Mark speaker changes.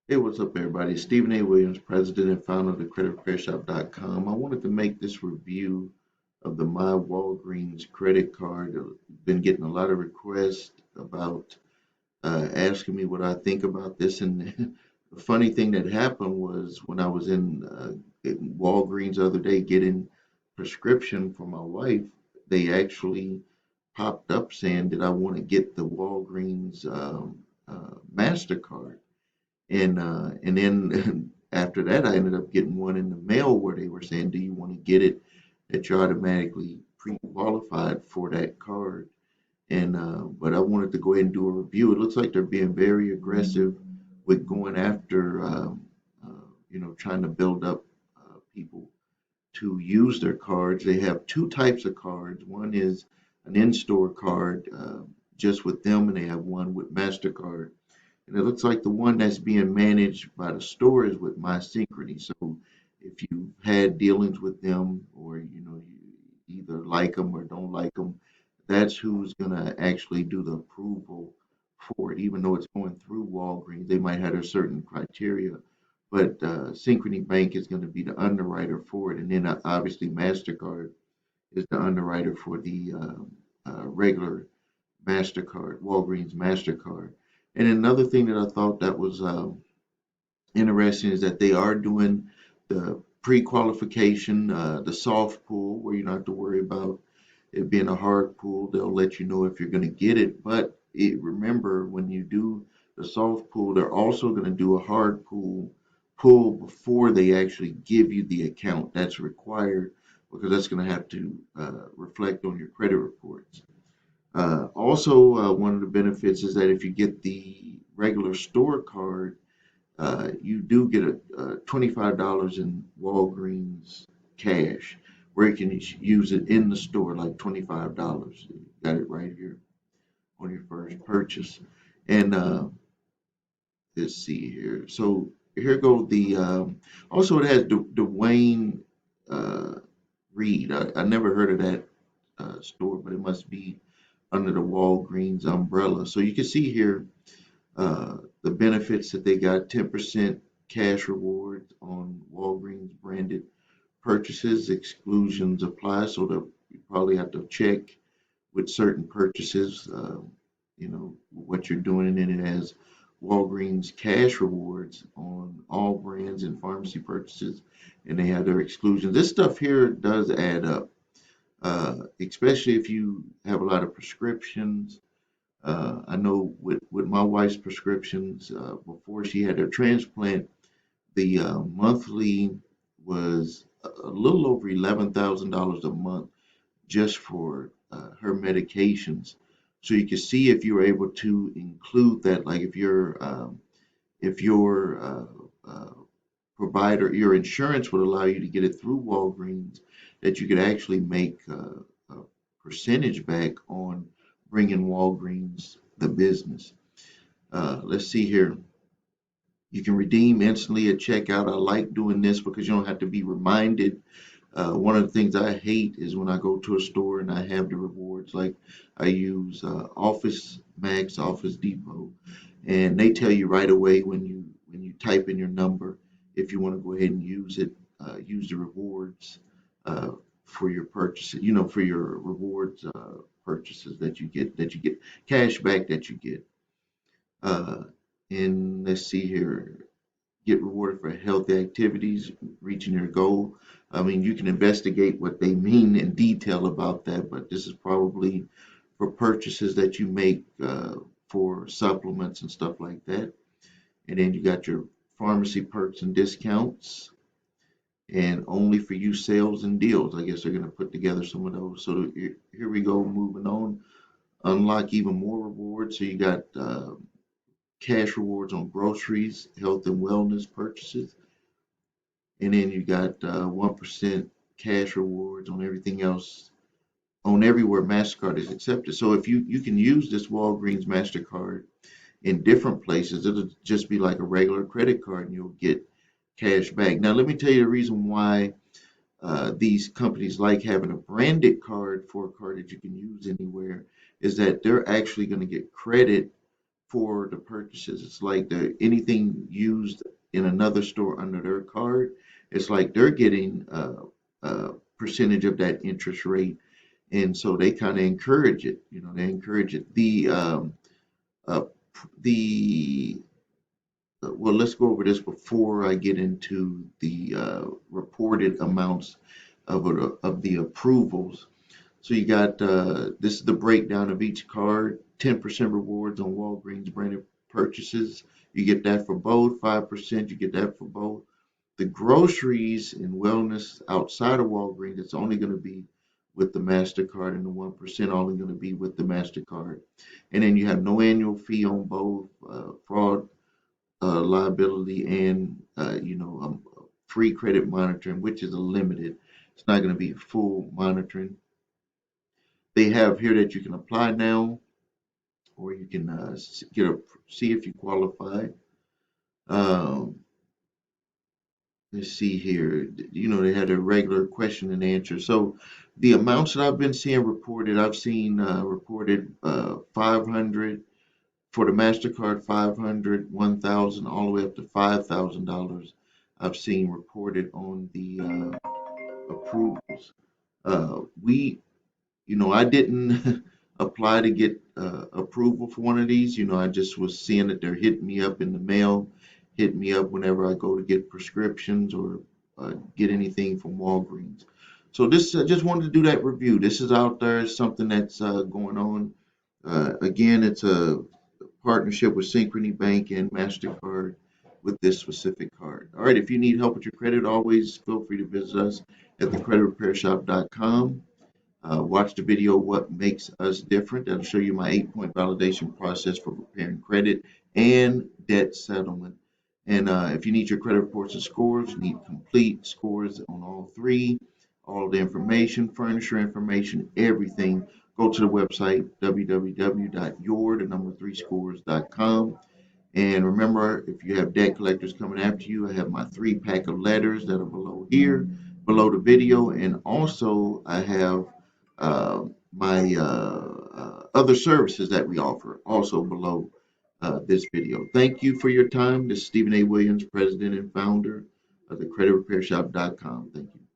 Speaker 1: Hey, what's up, everybody? It's Stephen A. Williams, president and founder of the creditrepairshop.com. I wanted to make this review of the Mywalgreens credit card. I've been getting a lot of requests about asking me what I think about this. And the funny thing that happened was when I was in Walgreens the other day getting prescription for my wife, they actually popped up saying that I want to get the Walgreens MasterCard. And then after that, I ended up getting one in the mail where they were saying, "Do you want to get it? That you're automatically pre-qualified for that card." And but I wanted to go ahead and do a review. It looks like they're being very aggressive with going after, trying to build up people to use their cards. They have two types of cards. One is an in-store card just with them, and they have one with MasterCard. And it looks like the one that's being managed by the store is with My Synchrony. So if you've had dealings with them or you either like them or don't like them, that's who's gonna actually do the approval for it. Even though it's going through Walgreens, they might have a certain criteria, but Synchrony Bank is going to be the underwriter for it, and then obviously Mastercard is the underwriter for the regular Mastercard, Walgreens Mastercard. And another thing that I thought that was interesting is that they are doing the pre-qualification, the soft pull, where you don't have to worry about it being a hard pull. They'll let you know if you're going to get it. But remember, when you do the soft pull, they're also going to do a hard pull before they actually give you the account. That's required because that's going to have to reflect on your credit reports. Also, one of the benefits is that if you get the regular store card, you do get a $25 in Walgreens cash, where you can use it in the store, like $25. You got it right here on your first purchase. And let's see here. So here go the. Also, it has Dwayne uh, Reed. I never heard of that store, but it must be under the Walgreens umbrella. So you can see here the benefits that they got: 10% cash rewards on Walgreens branded purchases. Exclusions apply, so that you probably have to check with certain purchases, what you're doing, and then it has Walgreens cash rewards on all brands and pharmacy purchases, and they have their exclusions. This stuff here does add up, especially if you have a lot of prescriptions. I know with my wife's prescriptions, before she had her transplant, the monthly was a little over $11,000 a month just for her medications. So you can see if you're able to include that, like if your provider, your insurance would allow you to get it through Walgreens, that you could actually make a percentage back on bringing Walgreens the business. Let's see here. You can redeem instantly at checkout. I like doing this because you don't have to be reminded. One of the things I hate is when I go to a store and I have the rewards. Like I use Office Max, Office Depot, and they tell you right away when you type in your number if you want to go ahead and use it. Use the rewards uh, for your purchases. For your rewards purchases that you get cash back that you get. Uh, and let's see here, get rewarded for healthy activities, reaching your goal. I mean, you can investigate what they mean in detail about that, but this is probably for purchases that you make for supplements and stuff like that. And then you got your pharmacy perks and discounts, and only for you sales and deals. I guess they're going to put together some of those. So here we go, moving on. Unlock even more rewards. So you got cash rewards on groceries, health and wellness purchases, and then you got 1% cash rewards on everything else, on everywhere MasterCard is accepted. So if you can use this Walgreens MasterCard in different places, it'll just be like a regular credit card and you'll get cash back. Now, let me tell you the reason why these companies like having a branded card for a card that you can use anywhere is that they're actually going to get credit for the purchases. It's like anything used in another store under their card, it's like they're getting a percentage of that interest rate, and so they kind of encourage it. They encourage it. Uh, the well, let's go over this before I get into the reported amounts of the approvals. So you got this is the breakdown of each card. 10% rewards on Walgreens branded purchases. You get that for both. 5%, you get that for both. The groceries and wellness outside of Walgreens, it's only going to be with the MasterCard, and the 1% only going to be with the MasterCard. And then you have no annual fee on both fraud liability and free credit monitoring, which is a limited. It's not going to be full monitoring. They have here that you can apply now, or you can see if you qualify. Um, let's see here. They had a regular question and answer. So the amounts that I've been seeing reported, I've seen reported 500 for the MasterCard, 500, 1,000, all the way up to $5,000. I've seen reported on the approvals. We I didn't apply to get approval for one of these. I just was seeing that they're hitting me up in the mail, hitting me up whenever I go to get prescriptions or get anything from Walgreens. So this, I just wanted to do that review. This is out there, it's something that's going on. Again, it's a partnership with Synchrony Bank and MasterCard with this specific card. All right, if you need help with your credit, always feel free to visit us at thecreditrepairshop.com. Watch the video, What Makes Us Different. That'll show you my 8-point validation process for repairing credit and debt settlement. And if you need your credit reports and scores, you need complete scores on all three, all the information, furniture information, everything, go to the website www.your3scores.com. And remember, if you have debt collectors coming after you, I have my 3-pack of letters that are below here, below the video. And also, I have my other services that we offer also below this video. Thank you for your time. This is Stephen A. Williams, President and Founder of thecreditrepairshop.com. Thank you.